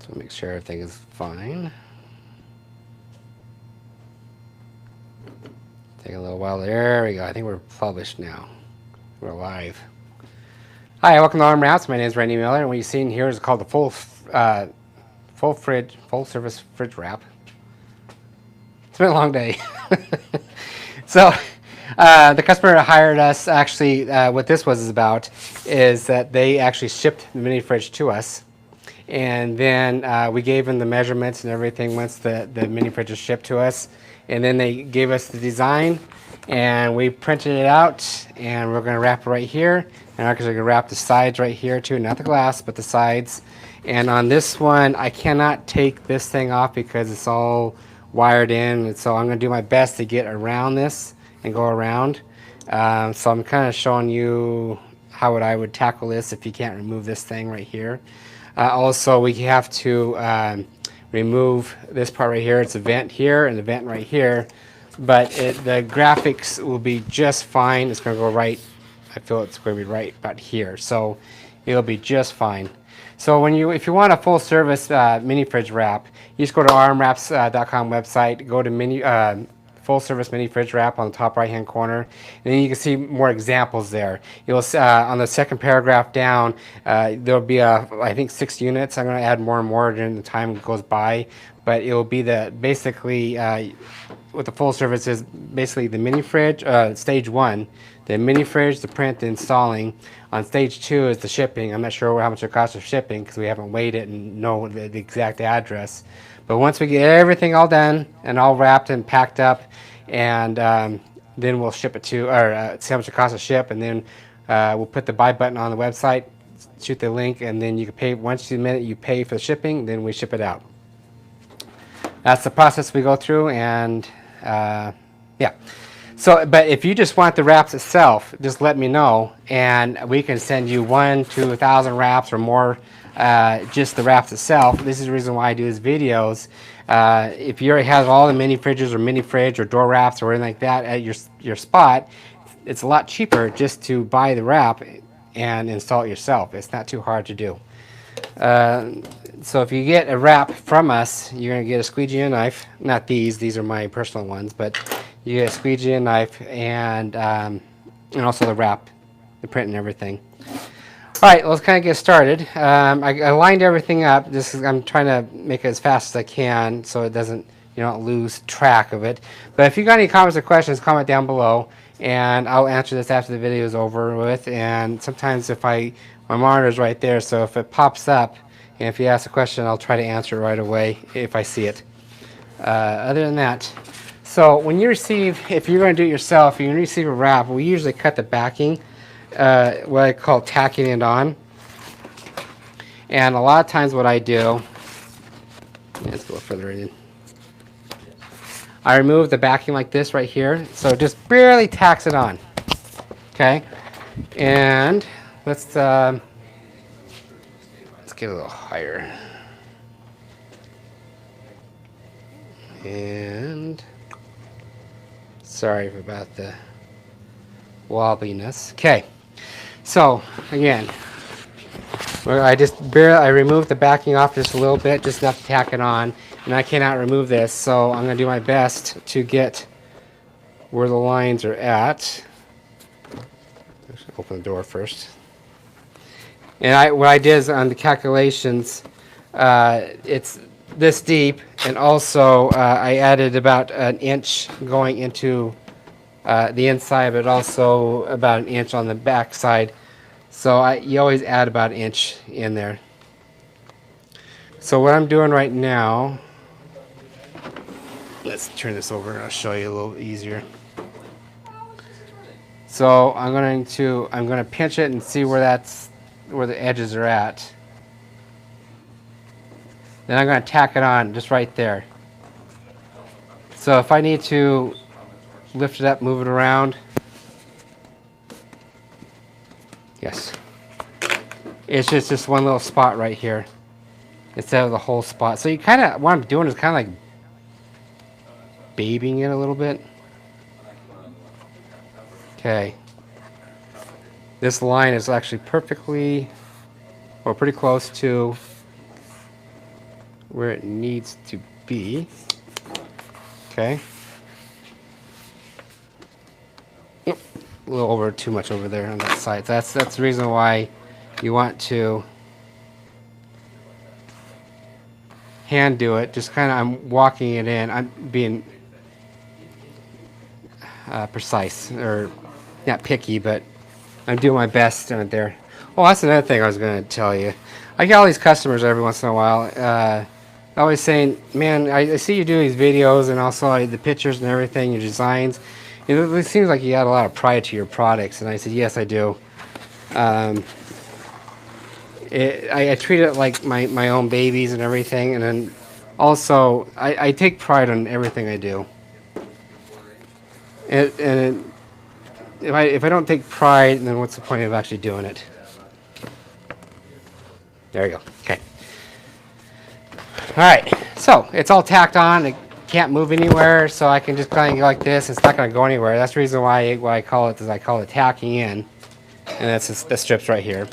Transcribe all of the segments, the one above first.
So make sure everything is fine. Take a little while. There we go. I think we're published now. We're live. Hi, welcome to Arm Wraps. My name is Randy Miller, and what you've seen here is called the full service fridge wrap. It's been a long day. So the customer hired us. Actually, what this was about is that they actually shipped the mini fridge to us, and then we gave them the measurements and everything once the mini fridge was shipped to us, and then they gave us the design, and we printed it out, and we're going to wrap it right here, and we're actually going to wrap the sides right here too, not the glass but the sides. And on this one I cannot take this thing off because it's all wired in, and so I'm going to do my best to get around this and go around. So I'm kind of showing you how I would tackle this if you can't remove this thing right here. Also, we have to remove this part right here. It's a vent here and a vent right here, but the graphics will be just fine. It's going to go right, I feel it's going to be right about here, so it'll be just fine. So if you want a full service mini fridge wrap, you just go to armwraps.com website, go to full service mini fridge wrap on the top right hand corner, and then you can see more examples there. You'll on the second paragraph down, there'll be I think 6 units. I'm going to add more and more during the time goes by, but it will be basically what the full service is basically the mini fridge, stage 1, the mini fridge, the print, the installing. On stage 2 is the shipping. I'm not sure how much it costs for shipping because we haven't weighed it and know the exact address. But once we get everything all done and all wrapped and packed up, and then we'll ship it to, or see how much it costs to ship, and then we'll put the buy button on the website, shoot the link, and then you can pay. Once you admit it, you pay for the shipping, then we ship it out. That's the process we go through, and yeah. So, but if you just want the wraps itself, just let me know, and we can send you 1 to 1,000 wraps or more, just the wraps itself. This is the reason why I do these videos. If you already have all the mini fridges or mini fridge or door wraps or anything like that at your spot, it's a lot cheaper just to buy the wrap and install it yourself. It's not too hard to do. So if you get a wrap from us, you're going to get a squeegee and a knife. Not these are my personal ones, but you get a squeegee and knife, and also the wrap, the print and everything. All right, let's kind of get started. I lined everything up. I'm trying to make it as fast as I can so it doesn't, you don't lose track of it. But if you got any comments or questions, comment down below, and I'll answer this after the video is over with. And sometimes my monitor's right there, so if it pops up and if you ask a question, I'll try to answer it right away if I see it. Other than that, so when you receive, if you're going to do it yourself, you're going to receive a wrap, we usually cut the backing, what I call tacking it on. And a lot of times what I do, let's go further in. I remove the backing like this right here, so it just barely tacks it on. Okay, and let's get a little higher. And sorry about the wobbliness. Okay, so again, I removed the backing off just a little bit, just enough to tack it on, and I cannot remove this, so I'm going to do my best to get where the lines are at. Let's open the door first. And what I did is on the calculations, it's this deep, and also I added about an inch going into the inside, but also about an inch on the back side. So you always add about an inch in there. So what I'm doing right now, let's turn this over and I'll show you a little easier. So I'm going to pinch it and see where the edges are at. Then I'm going to tack it on just right there. So if I need to lift it up, move it around, yes, it's just one little spot right here instead of the whole spot. So you kind of, what I'm doing is kind of like babying it a little bit. Okay, this line is actually perfectly, or pretty close to where it needs to be. Okay. Yep. A little over too much over there on that side. That's the reason why you want to hand do it. Just kind of, I'm walking it in. I'm being precise, or not picky, but I'm doing my best on it there. Oh, that's another thing I was going to tell you. I get all these customers every once in a while, always saying, man, I see you do these videos and also the pictures and everything, your designs. It seems like you got a lot of pride to your products. And I said, yes, I do. I treat it like my own babies and everything. And then also, I take pride in everything I do. If I don't take pride, then what's the point of actually doing it? There you go. Okay. All right. So it's all tacked on. It can't move anywhere, so I can just kind of go like this. It's not going to go anywhere. That's the reason why I call it, is I call it tacking in, and that's the strips right here.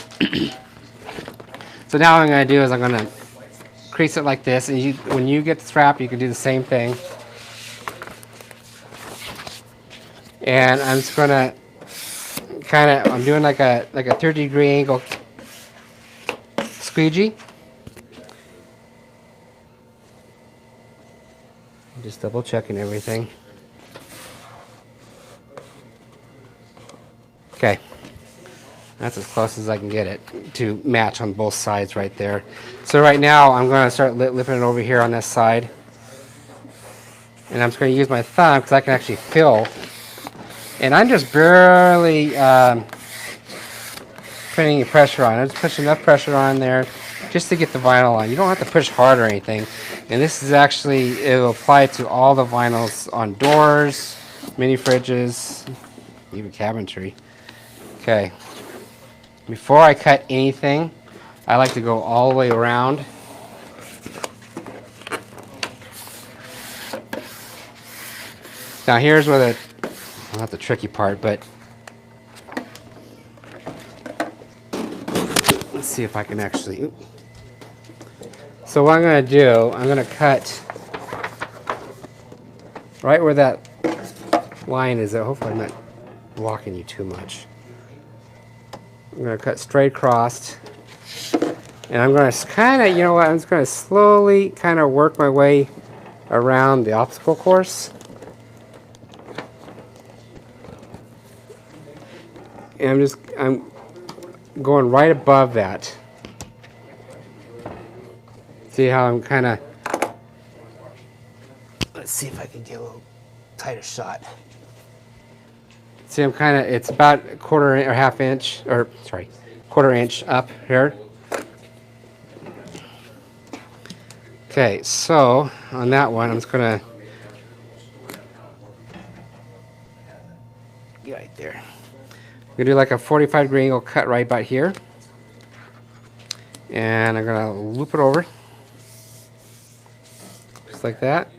So now what I'm going to do is I'm going to crease it like this, and when you get the strap, you can do the same thing. And I'm just going to I'm doing like a 30-degree angle squeegee. Just double checking everything. Okay. That's as close as I can get it to match on both sides right there. So right now I'm going to start lifting it over here on this side. And I'm just going to use my thumb because I can actually feel. And I'm just barely putting any pressure on. I'm just pushing enough pressure on there just to get the vinyl on. You don't have to push hard or anything. And this is actually, it will apply to all the vinyls on doors, mini fridges, even cabinetry. Okay. Before I cut anything, I like to go all the way around. Now here's where not the tricky part, but let's see if I can actually. So what I'm going to do, I'm going to cut right where that line is. Hopefully I'm not blocking you too much. I'm going to cut straight across, and I'm going to kind of, you know what, I'm just going to slowly kind of work my way around the obstacle course. And I'm going right above that. See how I'm kind of, let's see if I can get a little tighter shot. See, I'm kind of, it's about a quarter or half inch, or sorry, quarter inch up here. Okay, so on that one, I'm just going to get right there. I'm going to do like a 45-degree angle cut right about here. And I'm going to loop it over. Just like that.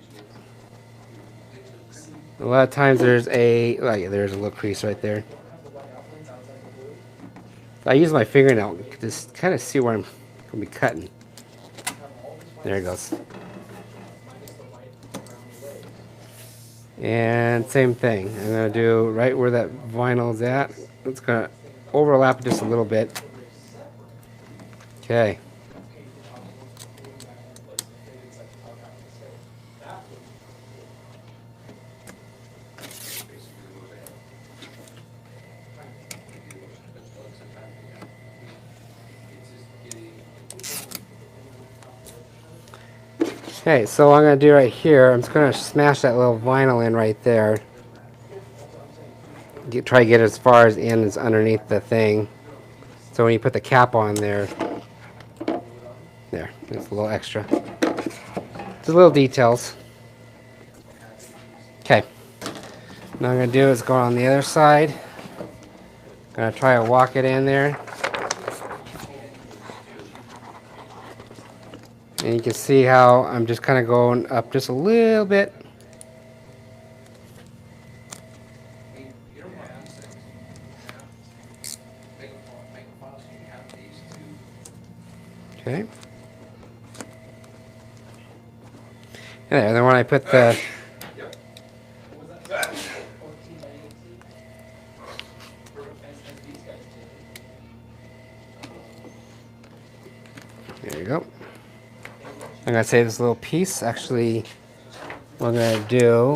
A lot of times there's a, oh yeah, there's a little crease right there. I use my fingernail to just kind of see where I'm going to be cutting. There it goes. And same thing. I'm going to do right where that vinyl is at. It's going to overlap just a little bit. Okay. Okay, so what I'm going to do right here, I'm just going to smash that little vinyl in right there. Try to get as far in as underneath the thing. So when you put the cap on there, it's a little extra. Just little details. Okay. Now I'm going to do is go on the other side. I'm going to try to walk it in there. And you can see how I'm just kind of going up just a little bit. Okay. And then when I put the there you go. I'm gonna save this little piece. Actually, what I'm gonna do,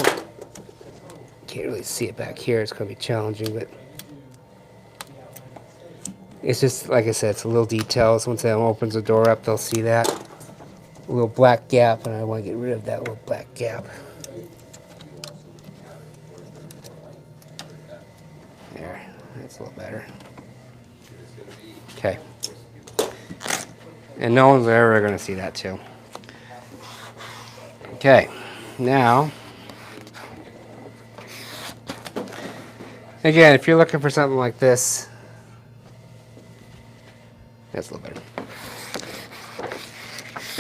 can't really see it back here. It's gonna be challenging, but it's just like I said, it's a little details. Once someone opens the door up, they'll see that little black gap, and I want to get rid of that little black gap. There, that's a little better. Okay. And no one's ever going to see that too. Okay, now, again, if you're looking for something like this, that's a little better.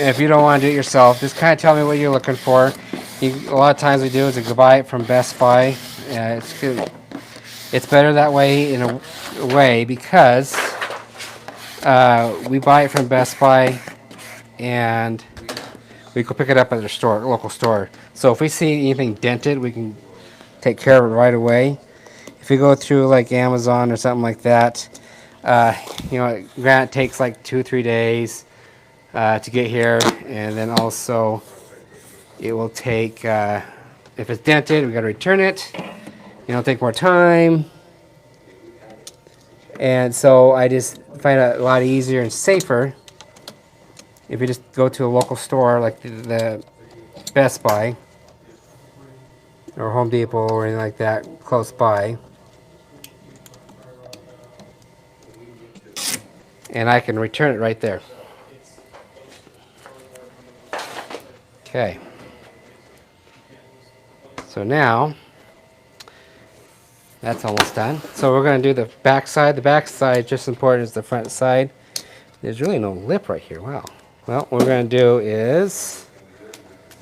And if you don't want to do it yourself, just kind of tell me what you're looking for. A lot of times we do is we buy it from Best Buy. It's good. It's better that way in a way because we buy it from Best Buy and we go pick it up at their store, local store. So if we see anything dented, we can take care of it right away. If you go through like Amazon or something like that, you know, granted it takes like 2-3 days to get here, and then also it will take, if it's dented, we got to return it. It'll take more time. And so I just find it a lot easier and safer if you just go to a local store like the Best Buy or Home Depot or anything like that close by. And I can return it right there. Okay. So now, that's almost done. So we're going to do the back side. The back side just as important as the front side. There's really no lip right here. Wow. Well, what we're going to do is,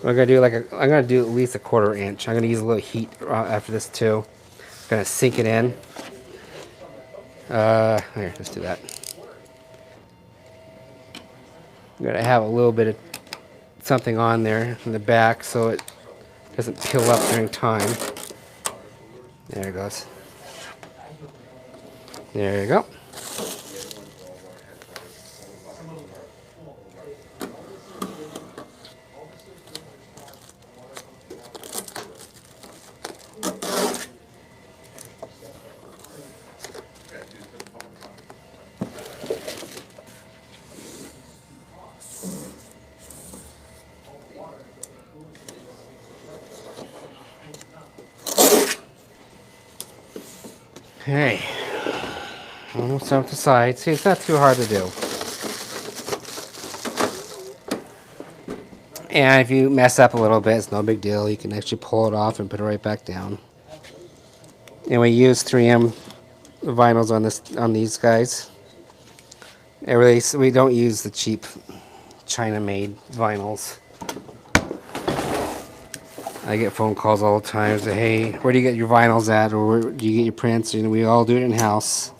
we're going to do like I'm going to do at least a 1/4 inch. I'm going to use a little heat after this too. I'm going to sink it in. Here, let's do that. I'm going to have a little bit of something on there in the back so it doesn't peel up during time. There it goes. There you go. Okay. Almost off the side. See, it's not too hard to do. And if you mess up a little bit, it's no big deal. You can actually pull it off and put it right back down. And we use 3M vinyls on these guys. We don't use the cheap China-made vinyls. I get phone calls all the time. Say, hey, where do you get your vinyls at, or where do you get your prints? And we all do it in house.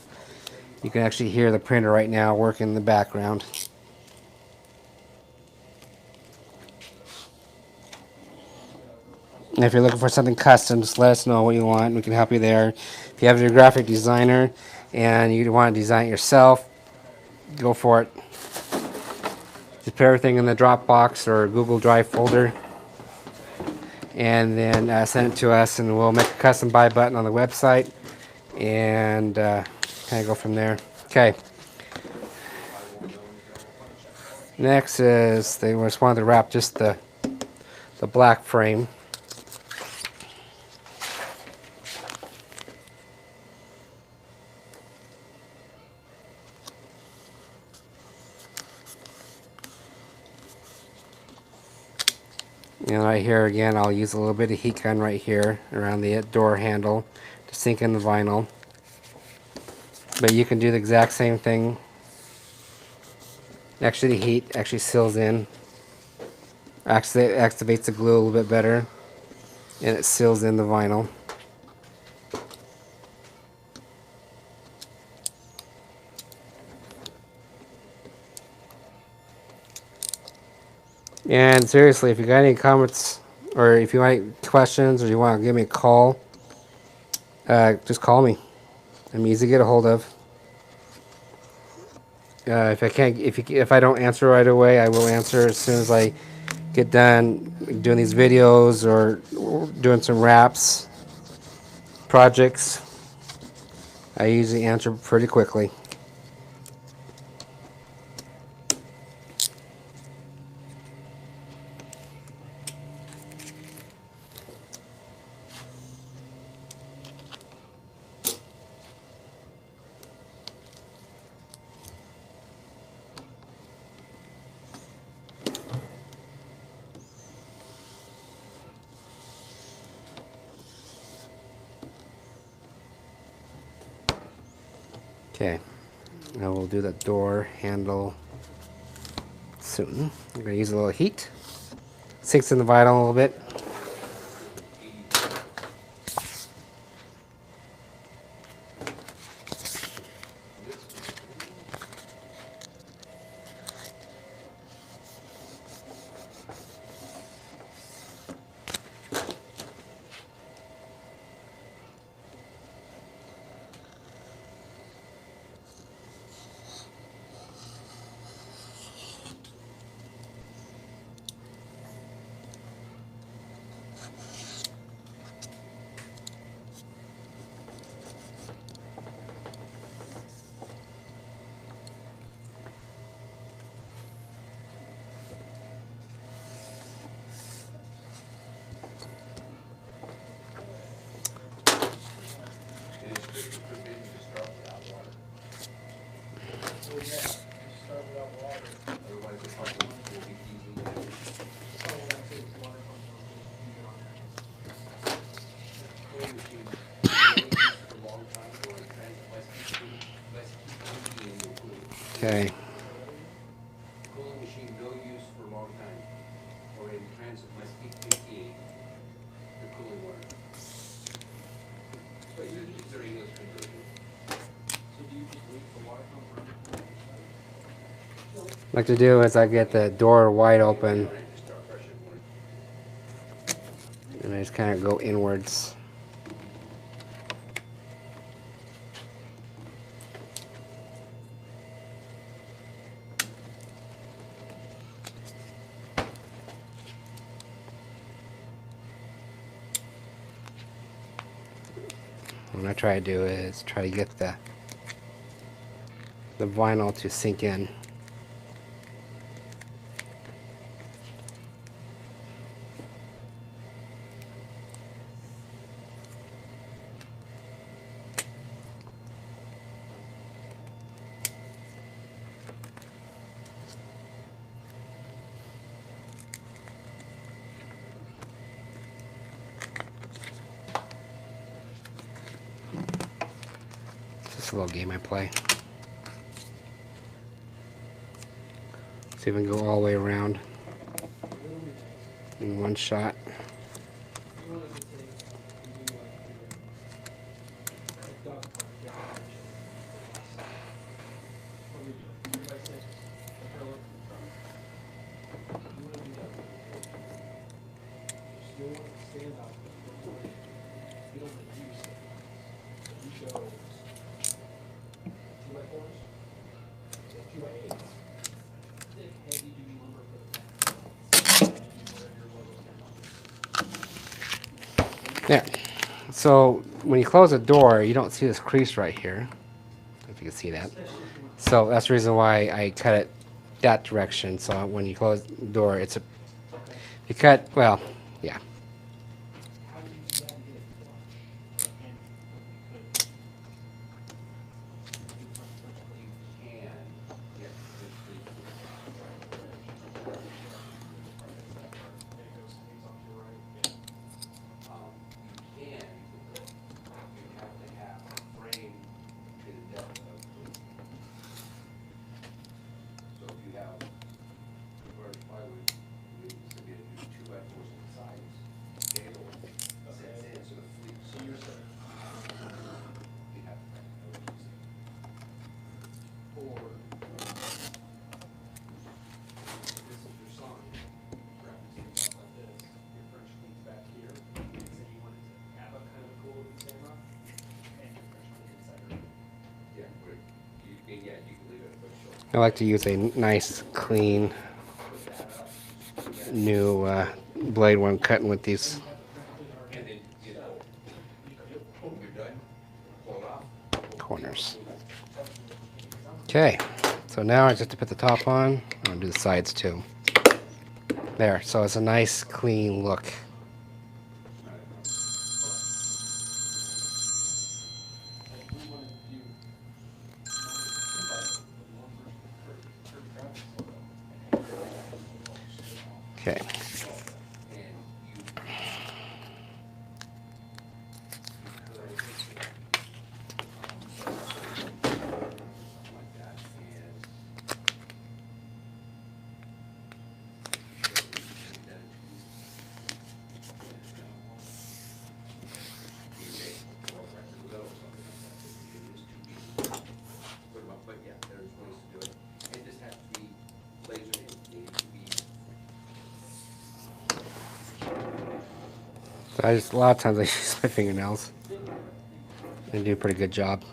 You can actually hear the printer right now working in the background. And if you're looking for something custom, just let us know what you want. We can help you there. If you have your graphic designer and you want to design it yourself, go for it. Just put everything in the Dropbox or Google Drive folder, and then send it to us, and we'll make a custom buy button on the website, and kind of go from there. Okay. Next is they just wanted to wrap just the black frame. And right here again, I'll use a little bit of heat gun right here around the door handle to sink in the vinyl. But you can do the exact same thing. Actually, the heat actually seals in. Actually, it activates the glue a little bit better, and it seals in the vinyl. And seriously, if you got any comments or if you want any questions or you want to give me a call, just call me. I'm easy to get a hold of. If I can't, if I don't answer right away, I will answer as soon as I get done doing these videos or doing some wraps projects. I usually answer pretty quickly. Okay, I will do the door handle soon. I'm going to use a little heat. Sinks in the vinyl a little bit. Okay. Cooling machine no use for a long time, or in transit must keep emptying the cooling water. But it's their English conversion. So do you just wait for water to come from? What I like to do is I get the door wide open and I just kind of go inwards. What I try to do is try to get the vinyl to sink in. Just a little game I play. See if we can go all the way around in one shot. There. So when you close the door, you don't see this crease right here. If you can see that. So that's the reason why I cut it that direction. So when you close the door, it's a you cut well, yeah. I like to use a nice, clean, new blade when I'm cutting with these And then, when you're done, pull it off. corners. Okay, so now I just have to put the top on. I'm gonna do the sides too. There, so it's a nice, clean look. Okay. But yeah, there's ways to do it. It just has to be laser in. It needs to be. So a lot of times I use my fingernails. They do a pretty good job.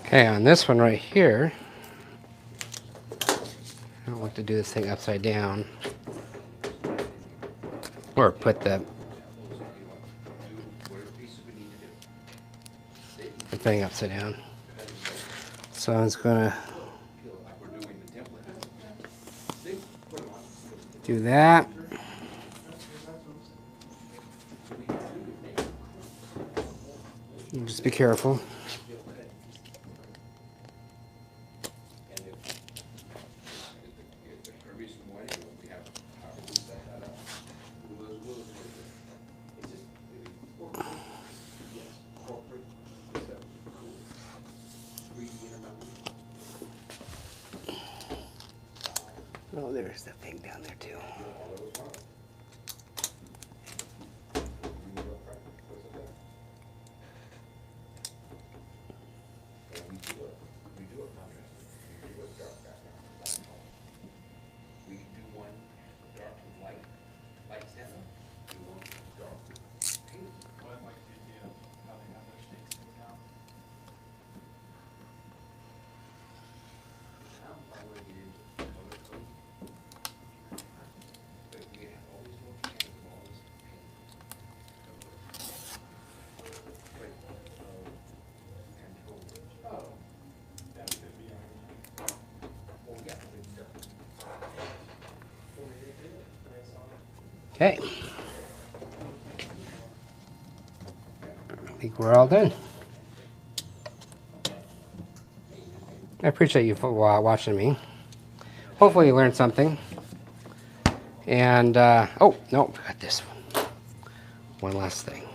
Okay, on this one right here, I don't like to do this thing upside down. Or put the thing upside down. So I'm just gonna do that. And just be careful. Oh, there's the thing down there too. We do one dark with light, light stand up. Do one dark with paint. Well, I like the idea of how they have their stakes in town. Now, I want to get into color code. But we have all these little cans of all this paint. But, control. Oh. That could be on. Oh, yeah. Okay. I think we're all done. I appreciate you for watching me. Hopefully you learned something. And, oh, no, got this one. One last thing.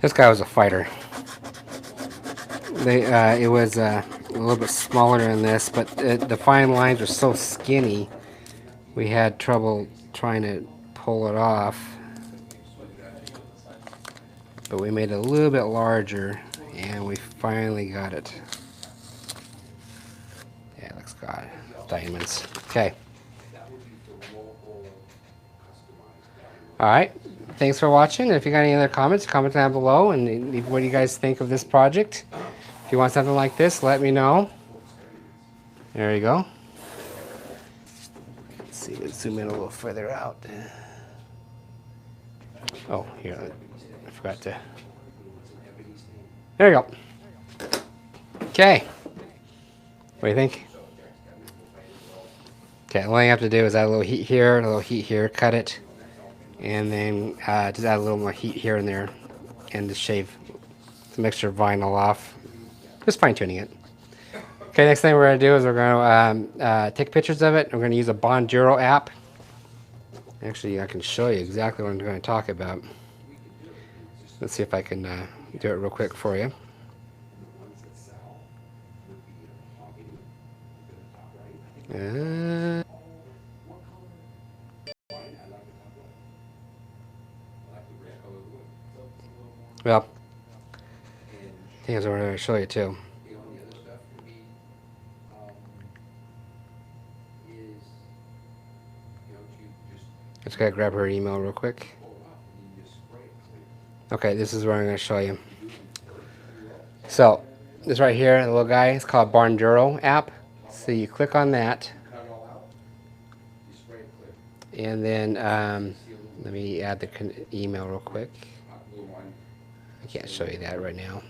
This guy was a fighter. It was a little bit smaller than this, but the fine lines are so skinny, we had trouble trying to pull it off. But we made it a little bit larger, and we finally got it. Yeah, it looks good. Diamonds. Okay. All right. Thanks for watching. If you got any other comments, comment down below and leave what you guys think of this project. If you want something like this, let me know. There you go. Let's see, let's zoom in a little further out. Oh, here, I forgot to. There you go. Okay. What do you think? Okay, all I have to do is add a little heat here, a little heat here, cut it, and then just add a little more heat here and there, and just shave the mixture of vinyl off. Just fine tuning it. Okay, next thing we're going to do is we're going to take pictures of it. We're going to use a Bonjoro app. Actually, I can show you exactly what I'm going to talk about. Let's see if I can do it real quick for you. Well, here's what I'm going to show you too. Just gotta grab her email real quick. Okay, this is what I'm going to show you. So, this right here, the little guy, it's called Bonjoro app. So you click on that, and then let me add the email real quick. I can't show you that right now.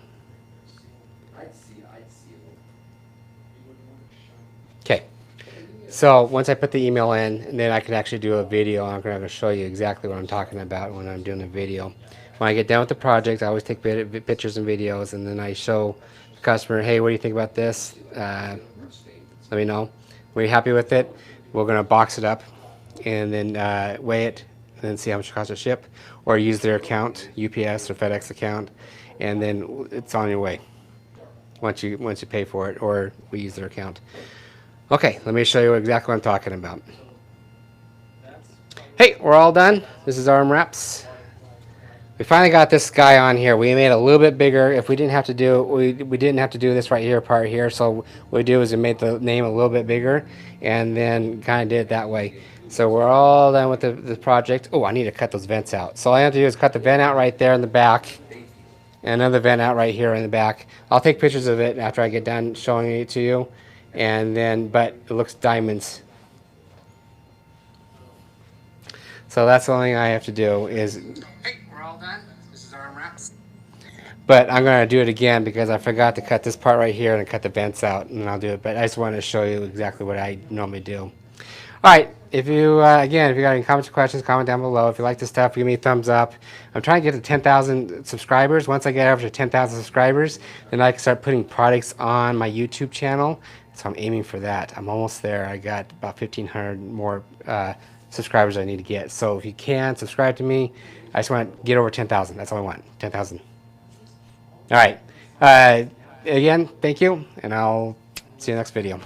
Okay. So once I put the email in, then I can actually do a video. I'm going to show you exactly what I'm talking about when I'm doing a video. When I get done with the project, I always take pictures and videos, and then I show the customer, hey, what do you think about this? Let me know. When you're happy with it, we're going to box it up and then weigh it and then see how much it costs to ship, or use their account, UPS or FedEx account, and then it's on your way once you pay for it, or we use their account. Okay, let me show you exactly what I'm talking about. Hey, we're all done. This is arm wraps. We finally got this guy on here. We made it a little bit bigger. If we didn't have to do, we didn't have to do this right here part here. So what we do is we made the name a little bit bigger, and then kind of did it that way. So we're all done with the project. Oh, I need to cut those vents out. So all I have to do is cut the vent out right there in the back, and another vent out right here in the back. I'll take pictures of it after I get done showing it to you, and then, but it looks diamonds. So that's the only thing I have to do is. Hey, we're all done. This is arm wraps. But I'm going to do it again because I forgot to cut this part right here and cut the vents out, and I'll do it. But I just wanted to show you exactly what I normally do. All right. If you, again, if you got any comments or questions, comment down below. If you like this stuff, give me a thumbs up. I'm trying to get to 10,000 subscribers. Once I get over to 10,000 subscribers, then I can start putting products on my YouTube channel. So I'm aiming for that. I'm almost there. I got about 1,500 more subscribers I need to get. So if you can, subscribe to me. I just want to get over 10,000. That's all I want, 10,000. All right. Again, thank you, and I'll see you next video.